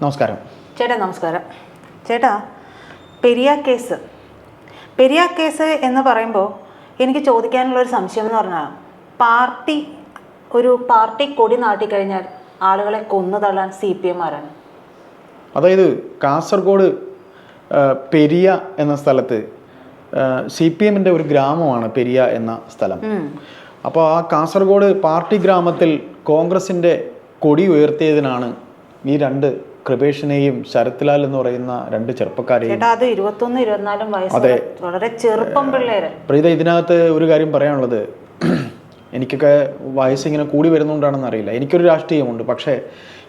നമസ്കാരം ചേട്ടാ. നമസ്കാരം ചേട്ടാ. പെരിയ കേസ് എന്ന് പറയുമ്പോൾ എനിക്ക് ചോദിക്കാനുള്ളൊരു സംശയം എന്ന് പറഞ്ഞാൽ പാർട്ടി കൊടി നാട്ടിക്കഴിഞ്ഞാൽ ആളുകളെ കൊന്നു തള്ളാൻ CPM ആരാണ്? അതായത് കാസർഗോഡ് പെരിയ എന്ന സ്ഥലത്ത് CPMൻ്റെ ഒരു ഗ്രാമമാണ് പെരിയ എന്ന സ്ഥലം. അപ്പോൾ ആ കാസർഗോഡ് പാർട്ടി ഗ്രാമത്തിൽ കോൺഗ്രസിൻ്റെ കൊടി ഉയർത്തിയതിനാണ് ഈ രണ്ട് കൃപേഷിനെയും ശരത്ലാൽ എന്ന് പറയുന്ന രണ്ട് ചെറുപ്പക്കാരെയും. അത് 21-24 വയസ്സ്, വളരെ ചെറുപ്പം പിള്ളേര്. പ്രീത, ഇതിനകത്ത് ഒരു കാര്യം പറയാനുള്ളത്, എനിക്കൊക്കെ വയസ്സിങ്ങനെ കൂടി വരുന്നതുകൊണ്ടാണെന്ന് അറിയില്ല, എനിക്കൊരു രാഷ്ട്രീയമുണ്ട്, പക്ഷേ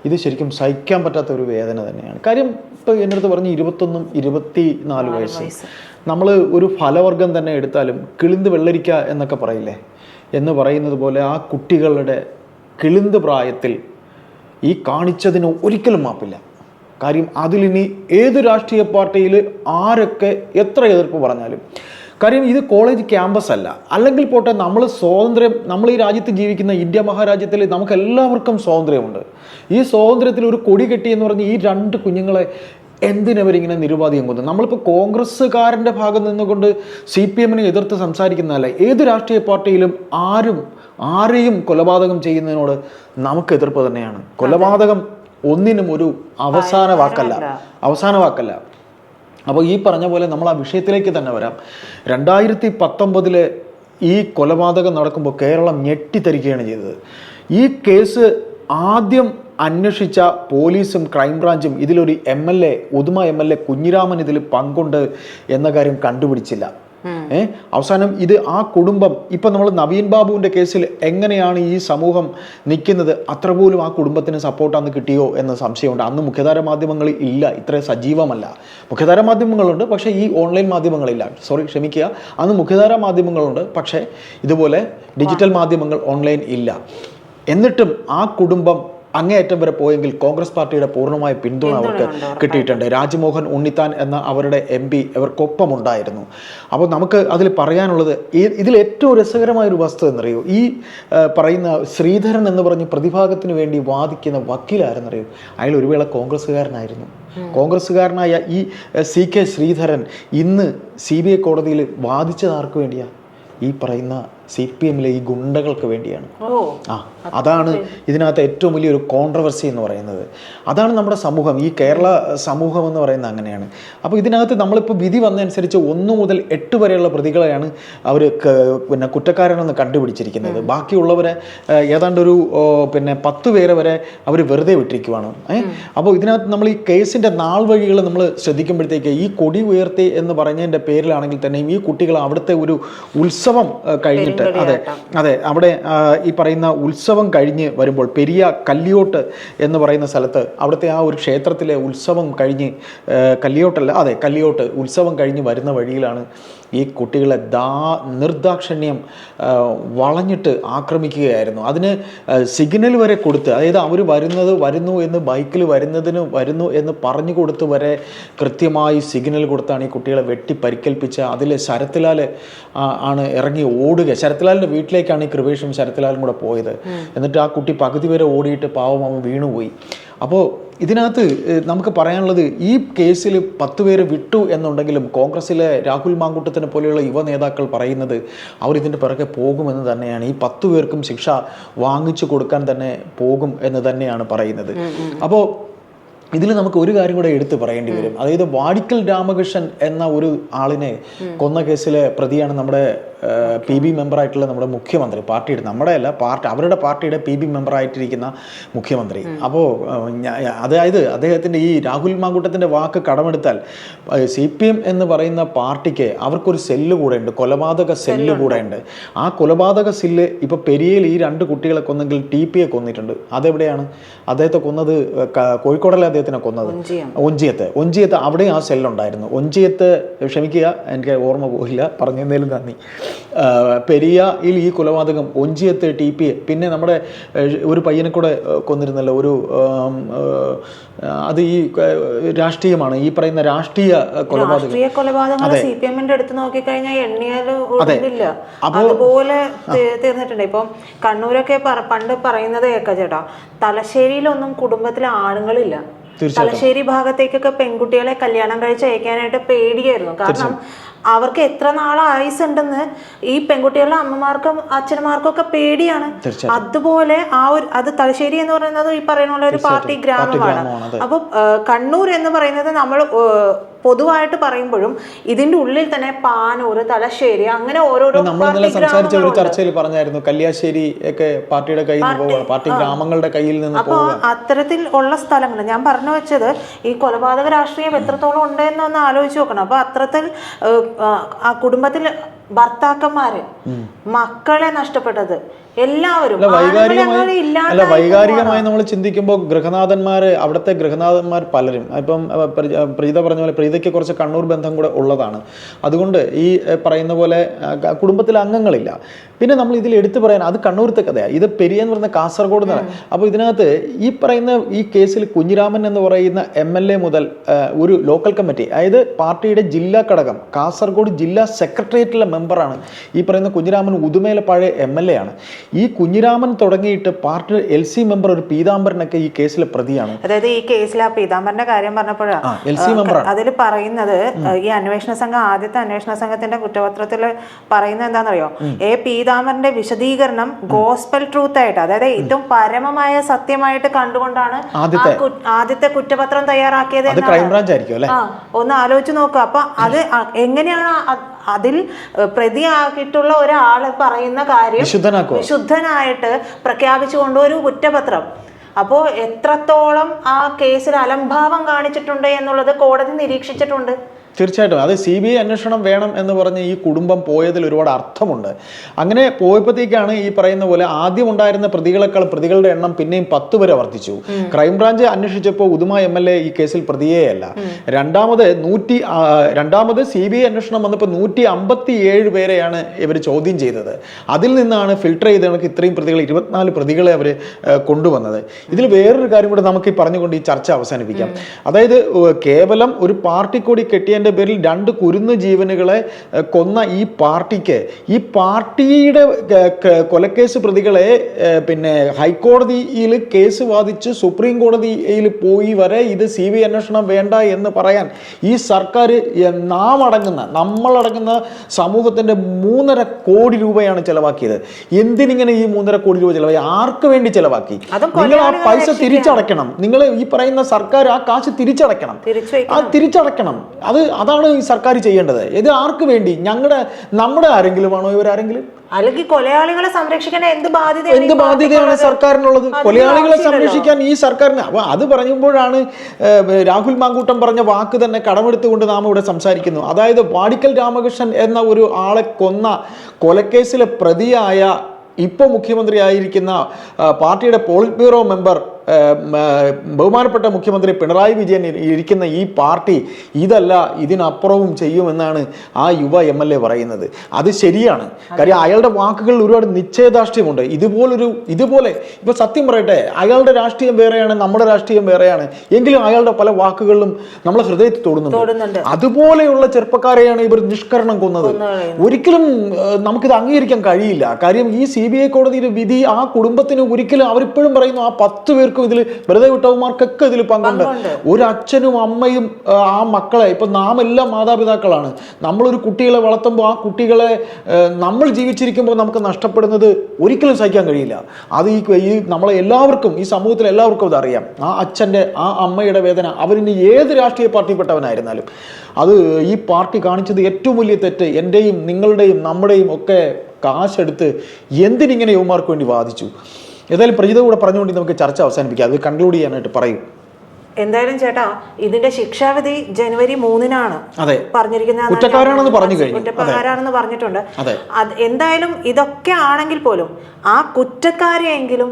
ഇത് ശരിക്കും സഹിക്കാൻ പറ്റാത്ത ഒരു വേദന തന്നെയാണ്. കാര്യം ഇപ്പോൾ എൻ്റെ അടുത്ത് പറഞ്ഞ് 21-24 വയസ്സ്. നമ്മൾ ഒരു ഫലവർഗം തന്നെ എടുത്താലും കിളിന്ത് വെള്ളരിക്ക എന്നൊക്കെ പറയില്ലേ, എന്ന് പറയുന്നത് പോലെ ആ കുട്ടികളുടെ കിളിന്ത് പ്രായത്തിൽ ഈ കാണിച്ചതിന് ഒരിക്കലും മാപ്പില്ല. കാര്യം അതിലിനി ഏത് രാഷ്ട്രീയ പാർട്ടിയിൽ ആരൊക്കെ എത്ര എതിർപ്പ് പറഞ്ഞാലും, കാര്യം ഇത് കോളേജ് ക്യാമ്പസ് അല്ല. അല്ലെങ്കിൽ പോട്ടെ, നമ്മൾ ഈ രാജ്യത്ത് ജീവിക്കുന്ന ഇന്ത്യ മഹാരാജ്യത്തിൽ നമുക്ക് എല്ലാവർക്കും സ്വാതന്ത്ര്യമുണ്ട്. ഈ സ്വാതന്ത്ര്യത്തിൽ ഒരു കൊടി കെട്ടി എന്ന് പറഞ്ഞ് ഈ രണ്ട് കുഞ്ഞുങ്ങളെ എന്തിനവരിങ്ങനെ നിരുപാധികം കൊന്നു? നമ്മളിപ്പോൾ കോൺഗ്രസ്സുകാരൻ്റെ ഭാഗം നിന്നുകൊണ്ട് CPMനെ എതിർത്ത് സംസാരിക്കുന്നതല്ല. ഏത് രാഷ്ട്രീയ പാർട്ടിയിലും ആരെയും കൊലപാതകം ചെയ്യുന്നതിനോട് നമുക്ക് എതിർപ്പ് തന്നെയാണ്. കൊലപാതകം ഒന്നിനും ഒരു അവസാന വാക്കല്ല. അപ്പോൾ ഈ പറഞ്ഞ പോലെ നമ്മൾ ആ വിഷയത്തിലേക്ക് തന്നെ വരാം. 2019 ഈ കൊലപാതകം നടക്കുമ്പോൾ കേരളം ഞെട്ടിത്തരിക്കുകയാണ് ചെയ്തത്. ഈ കേസ് ആദ്യം അന്വേഷിച്ച പോലീസും ക്രൈംബ്രാഞ്ചും ഇതിലൊരു ഉദുമ MLA കുഞ്ഞിരാമൻ ഇതിൽ പങ്കുണ്ട് എന്ന കാര്യം കണ്ടുപിടിച്ചില്ല. അവസാനം ഇത് ആ കുടുംബം, ഇപ്പം നമ്മൾ നവീൻ ബാബുവിൻ്റെ കേസിൽ എങ്ങനെയാണ് ഈ സമൂഹം നിൽക്കുന്നത്, അത്ര പോലും ആ കുടുംബത്തിന് സപ്പോർട്ട് അന്ന് കിട്ടിയോ എന്ന സംശയമുണ്ട്. അന്ന് മുഖ്യധാര മാധ്യമങ്ങൾ ഇല്ല, ഇത്ര സജീവമല്ല. മുഖ്യധാര മാധ്യമങ്ങളുണ്ട്, പക്ഷേ ഈ ഓൺലൈൻ മാധ്യമങ്ങളില്ല. ക്ഷമിക്കുക, അന്ന് മുഖ്യധാര മാധ്യമങ്ങളുണ്ട്, പക്ഷേ ഇതുപോലെ ഡിജിറ്റൽ മാധ്യമങ്ങൾ ഓൺലൈൻ ഇല്ല. എന്നിട്ടും ആ കുടുംബം അങ്ങേയറ്റം വരെ പോയെങ്കിൽ കോൺഗ്രസ് പാർട്ടിയുടെ പൂർണ്ണമായ പിന്തുണ അവർക്ക് കിട്ടിയിട്ടുണ്ട്. രാജ്മോഹൻ ഉണ്ണിത്താൻ എന്ന അവരുടെ MP അവർക്കൊപ്പം ഉണ്ടായിരുന്നു. അപ്പോൾ നമുക്ക് അതിൽ പറയാനുള്ളത്, ഇതിൽ ഏറ്റവും രസകരമായൊരു വസ്തുത എന്നറിയോ, ഈ പറയുന്ന ശ്രീധരൻ എന്ന് പറഞ്ഞ് പ്രതിഭാഗത്തിന് വേണ്ടി വാദിക്കുന്ന വക്കീലാരെന്നറിയോ, അയാൾ ഒരു വേള കോൺഗ്രസ്സുകാരനായിരുന്നു. കോൺഗ്രസ്സുകാരനായ ഈ CK ശ്രീധരൻ ഇന്ന് CBI കോടതിയിൽ വാദിച്ചത് ആർക്ക് വേണ്ടിയാണ്? ഈ പറയുന്ന CPMലെ ഈ ഗുണ്ടകൾക്ക് വേണ്ടിയാണ്. അതാണ് ഇതിനകത്ത് ഏറ്റവും വലിയൊരു കോൺട്രവേഴ്സി എന്ന് പറയുന്നത്. അതാണ് നമ്മുടെ സമൂഹം, ഈ കേരള സമൂഹം എന്ന് പറയുന്നത് അങ്ങനെയാണ്. അപ്പോൾ ഇതിനകത്ത് നമ്മളിപ്പോൾ വിധി വന്നതനുസരിച്ച് 1 മുതൽ 8 വരെയുള്ള പ്രതികളെയാണ് അവർ കുറ്റക്കാരനെന്ന് കണ്ടുപിടിച്ചിരിക്കുന്നത്. ബാക്കിയുള്ളവരെ ഏതാണ്ട് ഒരു 10 പേരെ വരെ അവർ വെറുതെ വിട്ടിരിക്കുവാണ്. അപ്പോൾ ഇതിനകത്ത് നമ്മൾ ഈ കേസിൻ്റെ നാൾ വഴികൾ നമ്മൾ ശ്രദ്ധിക്കുമ്പോഴത്തേക്ക് ഈ കൊടി ഉയർത്തി എന്ന് പറഞ്ഞതിൻ്റെ പേരിലാണെങ്കിൽ തന്നെയും ഈ കുട്ടികൾ അവിടുത്തെ ഒരു ഉത്സവം കഴിഞ്ഞിട്ട്, അതെ അവിടെ ഈ പറയുന്ന ഉത്സവം കഴിഞ്ഞ് വരുമ്പോൾ പെരിയ കല്ലിയോട്ട് എന്ന് പറയുന്ന സ്ഥലത്ത് അവിടുത്തെ ആ ഒരു ക്ഷേത്രത്തിലെ ഉത്സവം കഴിഞ്ഞ്, കല്ലിയോട്ട് ഉത്സവം കഴിഞ്ഞ് വരുന്ന വഴിയിലാണ് ഈ കുട്ടികളെ നിർദാക്ഷിണ്യം വളഞ്ഞിട്ട് ആക്രമിക്കുകയായിരുന്നു. അതിന് സിഗ്നൽ വരെ കൊടുത്ത്, അതായത് അവർ വരുന്നു എന്ന് ബൈക്കിൽ വരുന്നു എന്ന് പറഞ്ഞു കൊടുത്ത് വരെ കൃത്യമായി സിഗ്നൽ കൊടുത്താണ് ഈ കുട്ടികളെ വെട്ടി പരിക്കേൽപ്പിച്ച് അതിൽ ശരത്ലാൽ ആണ് ഇറങ്ങി ഓടുക. ശരത്ലാലിൻ്റെ വീട്ടിലേക്കാണ് ഈ കൃപേഷും ശരത്ലാലും കൂടെ പോയത്. എന്നിട്ട് ആ കുട്ടി പകുതി വരെ ഓടിയിട്ട് പാവം അവൻ വീണുപോയി. അപ്പോൾ ഇതിനകത്ത് നമുക്ക് പറയാനുള്ളത്, ഈ കേസിൽ 10 പേര് വിട്ടു എന്നുണ്ടെങ്കിലും കോൺഗ്രസ്സിലെ രാഹുൽ മാങ്കൂട്ടത്തിനെ പോലെയുള്ള യുവ നേതാക്കൾ പറയുന്നത് അവരിതിൻ്റെ പിറകെ പോകുമെന്ന് തന്നെയാണ്. ഈ 10 പേർക്കും ശിക്ഷ വാങ്ങിച്ചു കൊടുക്കാൻ തന്നെ പോകും എന്ന് തന്നെയാണ് പറയുന്നത്. അപ്പോൾ ഇതിൽ നമുക്ക് ഒരു കാര്യം കൂടെ എടുത്ത് പറയേണ്ടി വരും. അതായത് വാടിക്കൽ രാമകൃഷ്ണൻ എന്ന ഒരു ആളിനെ കൊന്ന കേസിലെ പ്രതിയാണ് നമ്മുടെ PB മെമ്പറായിട്ടുള്ള നമ്മുടെ മുഖ്യമന്ത്രി, അവരുടെ പാർട്ടിയുടെ PB മെമ്പറായിട്ടിരിക്കുന്ന മുഖ്യമന്ത്രി. അപ്പോൾ അതായത് അദ്ദേഹത്തിൻ്റെ ഈ രാഹുൽ മാങ്കൂട്ടത്തിൻ്റെ വാക്ക് കടമെടുത്താൽ CPM എന്ന് പറയുന്ന പാർട്ടിക്ക് അവർക്കൊരു സെല്ല് കൂടെ ഉണ്ട്, കൊലപാതക സെല്ല് കൂടെ ഉണ്ട്. ആ കൊലപാതക സെല്ല് ഇപ്പോൾ പെരിയയിൽ ഈ 2 കുട്ടികളെ കൊന്നെങ്കിൽ TPയെ കൊന്നിട്ടുണ്ട്. അതെവിടെയാണ്? അദ്ദേഹത്തെ കൊന്നത് കോഴിക്കോടല്ലേ അദ്ദേഹത്തിനെ കൊന്നത്? ഒഞ്ചിയത്ത്. അവിടെ ആ സെല്ലുണ്ടായിരുന്നു. ക്ഷമിക്കുക, എനിക്ക് ഓർമ്മ പോയില്ല, പറഞ്ഞതിലും നന്ദി. പെരിയയിൽ ഈ കൊലപാതകം, ഒഞ്ചിയത്ത് TP, പിന്നെ നമ്മുടെ ഒരു പയ്യനെ കൂടെ കൊന്നിരുന്നല്ലോ, അത് ഈ രാഷ്ട്രീയമാണ്, ഈ പറയുന്ന രാഷ്ട്രീയ കൊലപാതകങ്ങൾ CPMന്റെ അടുത്ത് നോക്കിക്കഴിഞ്ഞാൽ എണ്ണിയാലില്ല, അതുപോലെ തീർന്നിട്ടുണ്ട്. ഇപ്പം കണ്ണൂരൊക്കെ പണ്ട് പറയുന്നത് കേൾക്കാം ചേട്ടാ, തലശ്ശേരിയിലൊന്നും കുടുംബത്തിലെ ആണുങ്ങളില്ല, തലശ്ശേരി ഭാഗത്തേക്കൊക്കെ പെൺകുട്ടികളെ കല്യാണം കഴിച്ച് അയക്കാനായിട്ട് പേടിയായിരുന്നു. കാരണം അവർക്ക് എത്ര നാളെ ആയുസ് ഉണ്ടെന്ന് ഈ പെൺകുട്ടികളുടെ അമ്മമാർക്കും അച്ഛന്മാർക്കും ഒക്കെ പേടിയാണ്. അതുപോലെ അത് തലശ്ശേരി എന്ന് പറയുന്നത് ഈ പറയുന്ന ഒരു പാർട്ടി ഗ്രാമമാണ്. അപ്പൊ കണ്ണൂർ എന്ന് പറയുന്നത് നമ്മൾ പൊതുവായിട്ട് പറയുമ്പോഴും ഇതിന്റെ ഉള്ളിൽ തന്നെ പാനൂർ, തലശ്ശേരി, അങ്ങനെ ഓരോരോ സംസാരിച്ച ഒരു ചർച്ചയിൽ പറഞ്ഞായിരുന്നു കല്യാശ്ശേരി ഒക്കെ പാർട്ടിയുടെ കയ്യിൽ നിന്ന് പോവുകയാണ്, പാർട്ടി ഗ്രാമങ്ങളുടെ കയ്യിൽ നിന്ന്. അപ്പൊ അത്തരത്തിൽ ഉള്ള സ്ഥലങ്ങൾ ഞാൻ പറഞ്ഞു വെച്ചത് ഈ കൊലപാതക രാഷ്ട്രീയം എത്രത്തോളം ഉണ്ട് എന്നൊന്ന് ആലോചിച്ച് നോക്കണം. അപ്പൊ അത്തരത്തിൽ ആ കുടുംബത്തിൽ ഭർത്താക്കന്മാര്, മക്കളെ നഷ്ടപ്പെട്ടത് എല്ലാവരും വൈകാരികമായി നമ്മൾ ചിന്തിക്കുമ്പോൾ അവിടുത്തെ ഗൃഹനാഥന്മാർ പലരും ഇപ്പം പ്രീത പറഞ്ഞ പോലെ പ്രീതയ്ക്ക് കുറച്ച് കണ്ണൂർ ബന്ധം കൂടെ ഉള്ളതാണ്. അതുകൊണ്ട് ഈ പറയുന്ന പോലെ കുടുംബത്തിലെ അംഗങ്ങളില്ല. പിന്നെ നമ്മൾ ഇതിൽ എടുത്തു പറയാൻ അത് കണ്ണൂരത്തെ കഥയാണ്, ഇത് പെരിയെന്ന് പറയുന്ന കാസർഗോഡ് എന്നാണ്. അപ്പോൾ ഇതിനകത്ത് ഈ പറയുന്ന ഈ കേസിൽ കുഞ്ഞിരാമൻ എന്ന് പറയുന്ന MLA മുതൽ ഒരു ലോക്കൽ കമ്മിറ്റി, അതായത് പാർട്ടിയുടെ ജില്ലാ ഘടകം കാസർഗോഡ് ജില്ലാ സെക്രട്ടേറിയറ്റിലെ മെമ്പറാണ് ഈ പറയുന്ന കുഞ്ഞിരാമൻ. ഉദുമയിലെ പഴയ MLA ആണ്. ഈ കുഞ്ഞിരാമൻ തുടങ്ങിയിട്ട് പാർട്ടി LC മെമ്പർ ഒരു പീതാംബരനൊക്കെ ഈ കേസിലെ പ്രതിയാണ്. അതായത് ഈ കേസിൽ ആ പീതാംബരന്റെ കാര്യം പറഞ്ഞപ്പോഴാണ് അതിൽ പറയുന്നത് ഈ അന്വേഷണ സംഘം, ആദ്യത്തെ അന്വേഷണ സംഘത്തിന്റെ കുറ്റപത്രത്തിൽ പറയുന്നത് എന്താണെന്നറിയോ? പീതാംബരന്റെ വിശദീകരണം ഗോസ്പൽ ട്രൂത്ത് ആയിട്ട്, അതായത് ഏറ്റവും പരമമായ സത്യമായിട്ട് കണ്ടുകൊണ്ടാണ് ആദ്യത്തെ കുറ്റപത്രം തയ്യാറാക്കിയത്. ഒന്ന് ആലോചിച്ച് നോക്കുക. അപ്പൊ അത് എങ്ങനെയാണ് അതിൽ പ്രതിയാക്കിയിട്ടുള്ള ഒരാള് പറയുന്ന കാര്യം വിശുദ്ധനായിട്ട് പ്രഖ്യാപിച്ചുകൊണ്ട് ഒരു കുറ്റപത്രം. അപ്പോൾ എത്രത്തോളം ആ കേസിൽ അലംഭാവം കാണിച്ചിട്ടുണ്ട് എന്നുള്ളത് കോടതി നിരീക്ഷിച്ചിട്ടുണ്ട്. തീർച്ചയായിട്ടും അത് CBI അന്വേഷണം വേണം എന്ന് പറഞ്ഞ് ഈ കുടുംബം പോയതിൽ ഒരുപാട് അർത്ഥമുണ്ട്. അങ്ങനെ പോയപ്പോഴത്തേക്കാണ് ഈ പറയുന്ന പോലെ ആദ്യം ഉണ്ടായിരുന്ന പ്രതികളെക്കാൾ പ്രതികളുടെ എണ്ണം പിന്നെയും 10 വരെ വർദ്ധിച്ചു. ക്രൈംബ്രാഞ്ച് അന്വേഷിച്ചപ്പോൾ ഉദുമ MLA ഈ കേസിൽ പ്രതിയേയല്ല. രണ്ടാമത് CBI അന്വേഷണം വന്നപ്പോൾ 157 പേരെയാണ് ഇവർ ചോദ്യം ചെയ്തത്. അതിൽ നിന്നാണ് ഫിൽട്ടർ ചെയ്ത് കണക്ക് ഇത്രയും പ്രതികൾ 24 പ്രതികളെ അവർ കൊണ്ടുവന്നത്. ഇതിൽ വേറൊരു കാര്യം കൂടെ നമുക്ക് പറഞ്ഞുകൊണ്ട് ഈ ചർച്ച അവസാനിപ്പിക്കാം. അതായത് കേവലം ഒരു പാർട്ടി കൂടി കെട്ടിയ പേരിൽ 2 കുരുന്നു ജീവനുകളെ കൊന്ന ഈ പാർട്ടിയുടെ കൊലക്കേസ് പ്രതികളെ പിന്നെ ഹൈക്കോടതിയിൽ കേസ് വാദിച്ച് സുപ്രീം കോടതിയിൽ പോയി വരെ ഇത് CBI അന്വേഷണം വേണ്ട എന്ന് പറയാൻ ഈ സർക്കാർ നമ്മളടങ്ങുന്ന സമൂഹത്തിന്റെ 3.5 കോടി രൂപയാണ് ചെലവാക്കിയത്. എന്തിനിങ്ങനെ ഈ 3.5 കോടി രൂപ ചെലവാക്കി? ആർക്ക് വേണ്ടി ചെലവാക്കി? നിങ്ങൾ ആ പൈസ തിരിച്ചടയ്ക്കണം. നിങ്ങൾ ഈ പറയുന്ന സർക്കാർ ആ കാശ് തിരിച്ചടയ്ക്കണം. അതാണ് ഈ സർക്കാർ ചെയ്യേണ്ടത്. ഇത് ആർക്ക് വേണ്ടി? നമ്മുടെ ആരെങ്കിലും ആണോ? ഇവരാരെങ്കിലും? അല്ലെങ്കിൽ കൊലയാളികളെ സംരക്ഷിക്കാൻ എന്ത് ബാധ്യതയാണ് സർക്കാരിനുള്ളത്? കൊലയാളികളെ സംരക്ഷിക്കാൻ ഈ സർക്കാരിന്. അപ്പൊ അത് പറയുമ്പോഴാണ് രാഹുൽ മാങ്കൂട്ടം പറഞ്ഞ വാക്ക് തന്നെ കടമെടുത്തുകൊണ്ട് നാം ഇവിടെ സംസാരിക്കുന്നു. അതായത് വാടിക്കൽ രാമകൃഷ്ണൻ എന്ന ഒരു ആളെ കൊന്ന കൊലക്കേസിലെ പ്രതിയായ ഇപ്പോൾ മുഖ്യമന്ത്രിയായിരിക്കുന്ന പാർട്ടിയുടെ പോളിറ്റ് ബ്യൂറോ മെമ്പർ ബഹുമാനപ്പെട്ട മുഖ്യമന്ത്രി പിണറായി വിജയൻ ഇരിക്കുന്ന ഈ പാർട്ടി ഇതല്ല ഇതിനപ്പുറവും ചെയ്യുമെന്നാണ് ആ യുവ MLA പറയുന്നത്. അത് ശരിയാണ്. കാര്യം അയാളുടെ വാക്കുകളിൽ ഒരുപാട് നിശ്ചയദാർഢ്യമുണ്ട്. ഇതുപോലെ ഇപ്പൊ സത്യം പറയട്ടെ, അയാളുടെ രാഷ്ട്രീയം വേറെയാണ്, നമ്മുടെ രാഷ്ട്രീയം വേറെയാണ്. എങ്കിലും അയാളുടെ പല വാക്കുകളിലും നമ്മളെ ഹൃദയത്തിൽ തൊടുന്നുണ്ട്. അതുപോലെയുള്ള ചെറുപ്പക്കാരെയാണ് ഇവർ നിഷ്കരണം കൊന്നത്. ഒരിക്കലും നമുക്കിത് അംഗീകരിക്കാൻ കഴിയില്ല. കാര്യം ഈ CBI കോടതിയുടെ വിധി ആ കുടുംബത്തിന് ഒരിക്കലും, അവരിപ്പോഴും പറയുന്നു ആ 10 പേർക്കും ഇതിൽ വെറുതെ വിട്ടവന്മാർക്കൊക്കെ ഇതിൽ പങ്കുണ്ട്. ഒരു അച്ഛനും അമ്മയും ആ മക്കളെ, ഇപ്പൊ നാം എല്ലാം മാതാപിതാക്കളാണ്. നമ്മളൊരു കുട്ടികളെ വളർത്തുമ്പോൾ ആ കുട്ടികളെ നമ്മൾ ജീവിച്ചിരിക്കുമ്പോൾ നമുക്ക് നഷ്ടപ്പെടുന്നത് ഒരിക്കലും സഹിക്കാൻ കഴിയില്ല. അത് ഈ നമ്മളെ എല്ലാവർക്കും, ഈ സമൂഹത്തിലെ എല്ലാവർക്കും അത് അറിയാം. ആ അച്ഛൻ്റെ ആ അമ്മയുടെ വേദന, അവരിന് ഏത് രാഷ്ട്രീയ പാർട്ടിപ്പെട്ടവനായിരുന്നാലും. അത് ഈ പാർട്ടി കാണിച്ചത് ഏറ്റവും വലിയ തെറ്റ്. എൻ്റെയും നിങ്ങളുടെയും നമ്മുടെയും ഒക്കെ കാശെടുത്ത് എന്തിനിങ്ങനെ യുവമാർക്ക് വേണ്ടി വാദിച്ചു? ഏതായാലും പ്രീത കൂടെ പറഞ്ഞുകൊണ്ട് നമുക്ക് ചർച്ച അവസാനിപ്പിക്കാം. അത് കൺക്ലൂഡ് ചെയ്യാനായിട്ട് പറയും. എന്തായാലും ചേട്ടാ, ഇതിന്റെ ശിക്ഷാവിധി ജനുവരി 3-നാണ് പറഞ്ഞിരിക്കുന്നത്. കുറ്റക്കാരാണെന്ന് പറഞ്ഞു കഴിഞ്ഞു, കുറ്റക്കാരാണെന്ന് പറഞ്ഞിട്ടുണ്ട്. എന്തായാലും ഇതൊക്കെ ആണെങ്കിൽ പോലും ആ കുറ്റക്കാരെയെങ്കിലും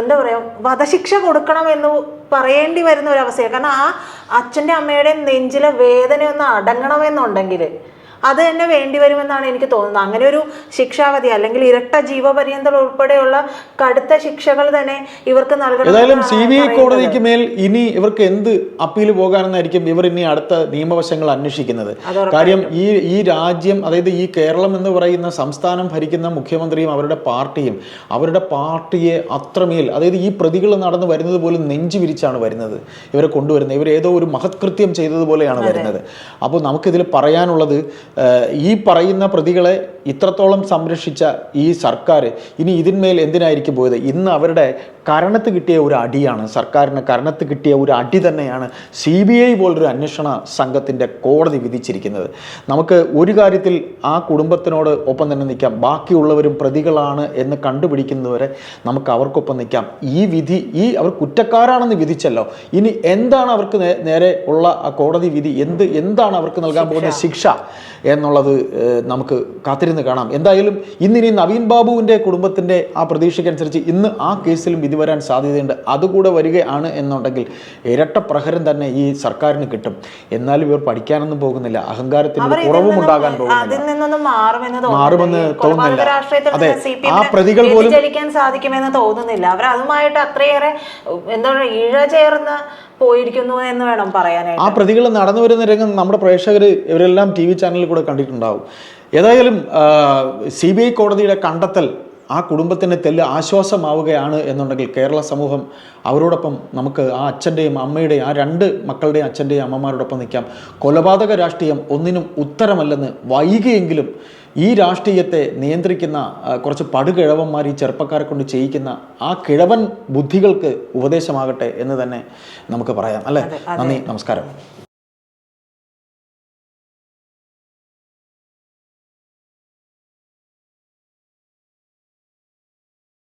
എന്താ പറയാ, വധശിക്ഷ കൊടുക്കണമെന്ന് പറയേണ്ടി വരുന്ന ഒരു അവസ്ഥയാണ്. കാരണം ആ അച്ഛൻ്റെ അമ്മയുടെ നെഞ്ചിലെ വേദന ഒന്ന് അടങ്ങണമെന്നുണ്ടെങ്കിൽ അത് തന്നെ വേണ്ടി വരുമെന്നാണ് എനിക്ക് തോന്നുന്നത്. അങ്ങനെ ഒരു ശിക്ഷാവധി അല്ലെങ്കിൽ ഇരട്ട ജീവപര്യന്തം ഉൾപ്പെടെയുള്ള കടുത്ത ശിക്ഷകൾ തന്നെ ഇവർക്ക് നൽകണം. ഏതായാലും CBI കോടതിക്ക് മേൽ ഇനി ഇവർക്ക് എന്ത് അപ്പീൽ പോകാനെന്നായിരിക്കും ഇവർ ഇനി അടുത്ത നിയമവശങ്ങൾ അന്വേഷിക്കുന്നത്. കാര്യം ഈ രാജ്യം, അതായത് ഈ കേരളം എന്ന് പറയുന്ന സംസ്ഥാനം ഭരിക്കുന്ന മുഖ്യമന്ത്രിയും അവരുടെ പാർട്ടിയെ അത്രമേൽ, അതായത് ഈ പ്രതികൾ നടന്നു വരുന്നത് പോലും നെഞ്ചു വിരിച്ചാണ് വരുന്നത്, ഇവരെ കൊണ്ടുവരുന്നത്. ഇവരേതോ ഒരു മഹത്കൃത്യം ചെയ്തതുപോലെയാണ് വരുന്നത്. അപ്പോൾ നമുക്കിതിൽ പറയാനുള്ളത്, ഈ പറയുന്ന പ്രതികളെ ഇത്രത്തോളം സംരക്ഷിച്ച ഈ സർക്കാർ ഇനി ഇതിന്മേൽ എന്തിനായിരിക്കും പോയത്? ഇന്ന് അവരുടെ കരണത്ത് കിട്ടിയ ഒരു അടിയാണ്, സർക്കാരിന് കരണത്ത് കിട്ടിയ ഒരു അടി തന്നെയാണ് CBI പോലൊരു അന്വേഷണ സംഘത്തിൻ്റെ കോടതി വിധിച്ചിരിക്കുന്നത്. നമുക്ക് ഒരു കാര്യത്തിൽ ആ കുടുംബത്തിനോട് ഒപ്പം തന്നെ നിൽക്കാം. ബാക്കിയുള്ളവരും പ്രതികളാണ് എന്ന് കണ്ടുപിടിക്കുന്നവരെ നമുക്ക് അവർക്കൊപ്പം നിൽക്കാം. ഈ വിധി, അവർ കുറ്റക്കാരാണെന്ന് വിധിച്ചല്ലോ, ഇനി എന്താണ് അവർക്ക് നേരെ ഉള്ള ആ കോടതി വിധി, എന്താണ് അവർക്ക് നൽകാൻ പോകുന്ന ശിക്ഷ എന്നുള്ളത് നമുക്ക് കാത്തിരുന്ന് കാണാം. എന്തായാലും ഇന്നിനി നവീൻ ബാബുവിൻ്റെ കുടുംബത്തിൻ്റെ ആ പ്രതീക്ഷയ്ക്കനുസരിച്ച് ഇന്ന് ആ കേസിലും വിധി വരാൻ സാധ്യതയുണ്ട്. അതുകൂടെ വരികയാണ് എന്നുണ്ടെങ്കിൽ ഇരട്ട പ്രഹരം തന്നെ ഈ സർക്കാരിന് കിട്ടും. എന്നാലും ഇവർ പഠിക്കാനൊന്നും പോകുന്നില്ല, അഹങ്കാരത്തിന് കുറവും ഉണ്ടാകാൻ പോകുന്നില്ല, മാറുമെന്ന് തോന്നുന്നില്ല. അതെ, ആ പ്രതികൾ പോലും സാധിക്കുമെന്ന് തോന്നുന്നില്ല. അവർ അതുമായിട്ട് അത്രയേറെ എന്താണ് ഇഴചേർന്ന് പോയിരിക്കുന്നു എന്ന് വേണം പറയാനായിട്ട്. ആ പ്രതികൾ നടന്നു വരുന്ന രംഗം നമ്മുടെ പ്രേക്ഷകർ ഇവരെല്ലാം TV ചാനലിൽ കൂടെ കണ്ടിട്ടുണ്ടാവും. ഏതായാലും CBI കോടതിയുടെ കണ്ടെത്തൽ ആ കുടുംബത്തിന് തെല്ല് ആശ്വാസമാവുകയാണ് എന്നുണ്ടെങ്കിൽ കേരള സമൂഹം അവരോടൊപ്പം നമുക്ക് ആ അച്ഛൻ്റെയും അമ്മയുടെയും, ആ 2 മക്കളുടെയും അച്ഛൻ്റെയും അമ്മമാരോടൊപ്പം നിൽക്കാം. കൊലപാതക രാഷ്ട്രീയം ഒന്നിനും ഉത്തരമല്ലെന്ന് വൈകിയെങ്കിലും ഈ രാഷ്ട്രീയത്തെ നിയന്ത്രിക്കുന്ന കുറച്ച് പടുകിഴവന്മാർ ഈ ചെറുപ്പക്കാരെ കൊണ്ട് ചെയ്യിക്കുന്ന ആ കിഴവൻ ബുദ്ധികൾക്ക് ഉപദേശമാകട്ടെ എന്ന് തന്നെ നമുക്ക് പറയാം, അല്ലേ? നന്ദി, നമസ്കാരം.